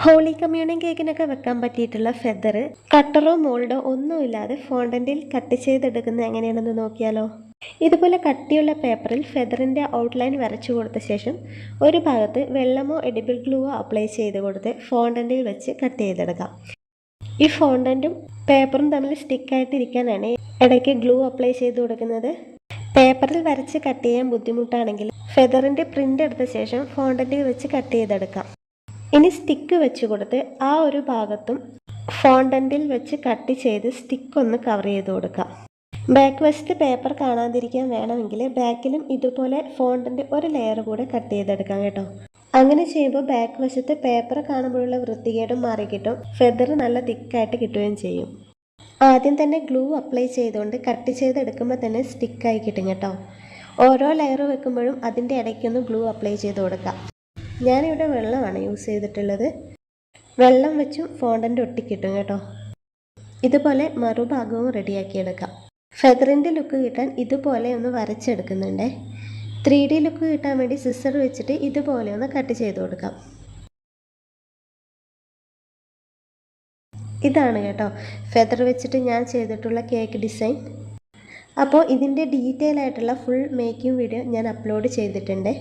Holy communion കേക്കിനൊക്കെ വെക്കാൻ പറ്റിയിട്ടുള്ള feather കട്ടറോ മോൾഡോ ഒന്നുമില്ലാതെ ഫോണ്ടന്റിൽ കട്ട് ചെയ്തെടുക്കുന്നത് എങ്ങനെയാണെന്ന് നോക്കിയാലോ. ഇതുപോലെ കട്ടിയുള്ള പേപ്പറിൽ ഫെദറിൻ്റെ ഔട്ട്ലൈൻ വരച്ചു കൊടുത്ത ശേഷം ഒരു ഭാഗത്ത് വെള്ളമോ എഡിബിൾ ഗ്ലൂവോ അപ്ലൈ ചെയ്ത് കൊടുത്ത് ഫോണ്ടന്റിൽ വെച്ച് കട്ട് ചെയ്തെടുക്കാം. ഈ ഫോണ്ടന്റും പേപ്പറും തമ്മിൽ സ്റ്റിക്കായിട്ടിരിക്കാനാണ് ഇടയ്ക്ക് ഗ്ലൂ അപ്ലൈ ചെയ്ത് കൊടുക്കുന്നത്. പേപ്പറിൽ വരച്ച് കട്ട് ചെയ്യാൻ ബുദ്ധിമുട്ടാണെങ്കിൽ ഫെദറിൻ്റെ പ്രിൻ്റ് എടുത്ത ശേഷം ഫോണ്ടന്റിൽ വെച്ച് കട്ട് ചെയ്തെടുക്കാം. ഇനി സ്റ്റിക്ക് വെച്ച് കൊടുത്ത് ആ ഒരു ഭാഗത്തും ഫോണ്ടന്റിൽ വെച്ച് കട്ട് ചെയ്ത് സ്റ്റിക്ക് ഒന്ന് കവർ ചെയ്ത് കൊടുക്കാം. ബാക്ക് വശത്ത് പേപ്പർ കാണാതിരിക്കാൻ വേണമെങ്കിൽ ബാക്കിലും ഇതുപോലെ ഫോണ്ടന്റ് ഒരു ലെയർ കൂടെ കട്ട് ചെയ്തെടുക്കാം കേട്ടോ. അങ്ങനെ ചെയ്യുമ്പോൾ ബാക്ക് വശത്ത് പേപ്പർ കാണുമ്പോഴുള്ള വൃത്തികേടും മാറി കിട്ടും, ഫെദർ നല്ല തിക്കായിട്ട് കിട്ടുകയും ചെയ്യും. ആദ്യം തന്നെ ഗ്ലൂ അപ്ലൈ ചെയ്തുകൊണ്ട് കട്ട് ചെയ്തെടുക്കുമ്പോൾ തന്നെ സ്റ്റിക്കായി കിട്ടും കേട്ടോ. ഓരോ ലെയർ വെക്കുമ്പോഴും അതിൻ്റെ ഇടയ്ക്കൊന്ന് ഗ്ലൂ അപ്ലൈ ചെയ്ത് കൊടുക്കാം. ഞാനിവിടെ വെള്ളമാണ് യൂസ് ചെയ്തിട്ടുള്ളത്. വെള്ളം വെച്ചും ഫോണ്ടൻ്റ് ഒട്ടിക്കിട്ടും കേട്ടോ. ഇതുപോലെ മറുഭാഗവും റെഡിയാക്കിയെടുക്കാം. ഫെദറിൻ്റെ ലുക്ക് കിട്ടാൻ ഇതുപോലെ ഒന്ന് വരച്ചെടുക്കുന്നുണ്ട്. 3D ലുക്ക് കിട്ടാൻ വേണ്ടി സിസർ വെച്ചിട്ട് ഇതുപോലെ ഒന്ന് കട്ട് ചെയ്ത് കൊടുക്കാം. ഇതാണ് കേട്ടോ ഫെദർ വെച്ചിട്ട് ഞാൻ ചെയ്തിട്ടുള്ള കേക്ക് ഡിസൈൻ. അപ്പോൾ ഇതിൻ്റെ ഡീറ്റെയിൽ ആയിട്ടുള്ള ഫുൾ മേക്കിംഗ് വീഡിയോ ഞാൻ അപ്ലോഡ് ചെയ്തിട്ടുണ്ട്.